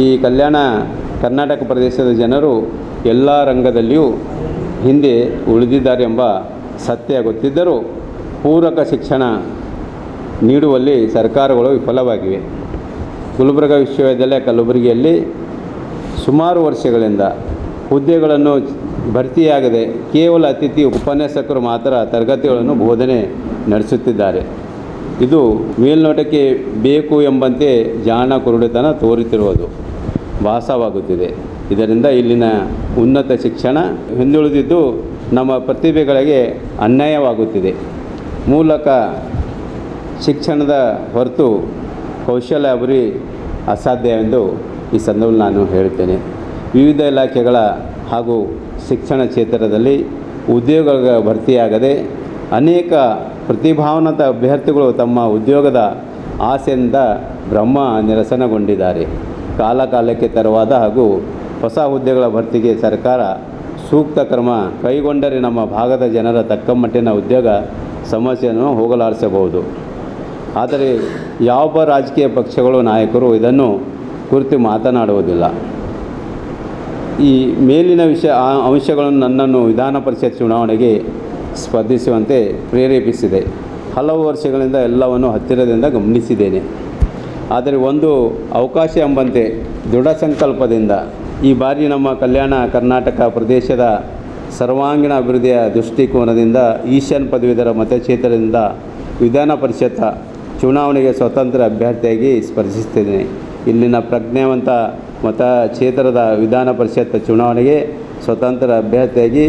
ಈ ಕಲ್ಯಾಣ ಕರ್ನಾಟಕ ಪ್ರದೇಶದ ಜನರು ಎಲ್ಲ ರಂಗದಲ್ಲಿಯೂ ಹಿಂದೆ ಉಳಿದಿದ್ದಾರೆ ಎಂಬ ಸತ್ಯ ಗೊತ್ತಿದ್ದರೂ ಪೂರಕ ಶಿಕ್ಷಣ ನೀಡುವಲ್ಲಿ ಸರ್ಕಾರಗಳು ವಿಫಲವಾಗಿವೆ. ಗುಲ್ಬರ್ಗ ವಿಶ್ವವಿದ್ಯಾಲಯ ಕಲಬುರಗಿಯಲ್ಲಿ ಸುಮಾರು ವರ್ಷಗಳಿಂದ ಹುದ್ದೆಗಳನ್ನು ಭರ್ತಿಯಾಗದೆ ಕೇವಲ ಅತಿಥಿ ಉಪನ್ಯಾಸಕರು ಮಾತ್ರ ತರಗತಿಗಳನ್ನು ಬೋಧನೆ ನಡೆಸುತ್ತಿದ್ದಾರೆ. ಇದು ಮೇಲ್ನೋಟಕ್ಕೆ ಬೇಕು ಎಂಬಂತೆ ಜಾಣ ಕುರುಡುತನ ತೋರುತ್ತಿರುವುದು ಭಾಸವಾಗುತ್ತಿದೆ. ಇದರಿಂದ ಇಲ್ಲಿನ ಉನ್ನತ ಶಿಕ್ಷಣ ಹಿಂದುಳಿದಿದ್ದು ನಮ್ಮ ಪ್ರತಿಭೆಗಳಿಗೆ ಅನ್ಯಾಯವಾಗುತ್ತಿದೆ. ಮೂಲಕ ಶಿಕ್ಷಣದ ಹೊರತು ಕೌಶಲ್ಯ ಅಭಿವೃದ್ಧಿ ಅಸಾಧ್ಯ ಎಂದು ಈ ಸಂದರ್ಭದಲ್ಲಿ ನಾನು ಹೇಳುತ್ತೇನೆ. ವಿವಿಧ ಇಲಾಖೆಗಳ ಹಾಗೂ ಶಿಕ್ಷಣ ಕ್ಷೇತ್ರದಲ್ಲಿ ಉದ್ಯೋಗಗಳ ಭರ್ತಿಯಾಗದೆ ಅನೇಕ ಪ್ರತಿಭಾವಂತ ಅಭ್ಯರ್ಥಿಗಳು ತಮ್ಮ ಉದ್ಯೋಗದ ಆಸೆಯಿಂದ ಬ್ರಹ್ಮ ನಿರಸನಗೊಂಡಿದ್ದಾರೆ. ಕಾಲಕಾಲಕ್ಕೆ ತರವಾದ ಹಾಗೂ ಹೊಸ ಹುದ್ದೆಗಳ ಭರ್ತಿಗೆ ಸರ್ಕಾರ ಸೂಕ್ತ ಕ್ರಮ ಕೈಗೊಂಡರೆ ನಮ್ಮ ಭಾಗದ ಜನರ ತಕ್ಕಮಟ್ಟಿನ ಉದ್ಯೋಗ ಸಮಸ್ಯೆಯನ್ನು ಹೋಗಲಾಡಿಸಬಹುದು. ಆದರೆ ಯಾವ ರಾಜಕೀಯ ಪಕ್ಷಗಳು ನಾಯಕರು ಇದನ್ನು ಕುರಿತು ಮಾತನಾಡುವುದಿಲ್ಲ. ಈ ಮೇಲಿನ ಅಂಶಗಳನ್ನು ನನ್ನನ್ನು ವಿಧಾನ ಪರಿಷತ್ ಚುನಾವಣೆಗೆ ಸ್ಪರ್ಧಿಸುವಂತೆ ಪ್ರೇರೇಪಿಸಿದೆ. ಹಲವು ವರ್ಷಗಳಿಂದ ಎಲ್ಲವನ್ನು ಹತ್ತಿರದಿಂದ ಗಮನಿಸಿದ್ದೇನೆ. ಆದರೆ ಒಂದು ಅವಕಾಶ ಎಂಬಂತೆ ದೃಢ ಸಂಕಲ್ಪದಿಂದ ಈ ಬಾರಿ ನಮ್ಮ ಕಲ್ಯಾಣ ಕರ್ನಾಟಕ ಪ್ರದೇಶದ ಸರ್ವಾಂಗೀಣ ಅಭಿವೃದ್ಧಿಯ ದೃಷ್ಟಿಕೋನದಿಂದ ಈಶಾನ್ ಪದವೀಧರ ಮತಕ್ಷೇತ್ರದಿಂದ ವಿಧಾನ ಪರಿಷತ್ ಚುನಾವಣೆಗೆ ಸ್ವತಂತ್ರ ಅಭ್ಯರ್ಥಿಯಾಗಿ ಸ್ಪರ್ಧಿಸುತ್ತಿದ್ದೇನೆ. ಇಲ್ಲಿನ ಪ್ರಜ್ಞಾವಂತ ಮತಕ್ಷೇತ್ರದ ವಿಧಾನ ಪರಿಷತ್ ಚುನಾವಣೆಗೆ ಸ್ವತಂತ್ರ ಅಭ್ಯರ್ಥಿಯಾಗಿ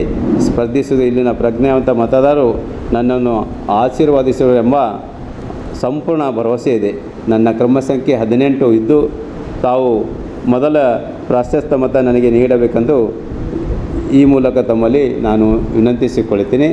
ಸ್ಪರ್ಧಿಸುವುದು ಇಲ್ಲಿನ ಪ್ರಜ್ಞಾವಂತ ಮತದಾರರು ನನ್ನನ್ನು ಆಶೀರ್ವದಿಸುವರು ಎಂಬ ಸಂಪೂರ್ಣ ಭರವಸೆ ಇದೆ. ನನ್ನ ಕ್ರಮ ಸಂಖ್ಯೆ 18 ಇದ್ದು ತಾವು ಮೊದಲ ಪ್ರಾಶಸ್ತ್ಯ ಮತ ನನಗೆ ನೀಡಬೇಕೆಂದು ಈ ಮೂಲಕ ತಮ್ಮಲ್ಲಿ ನಾನು ವಿನಂತಿಸಿಕೊಳ್ಳುತ್ತೇನೆ.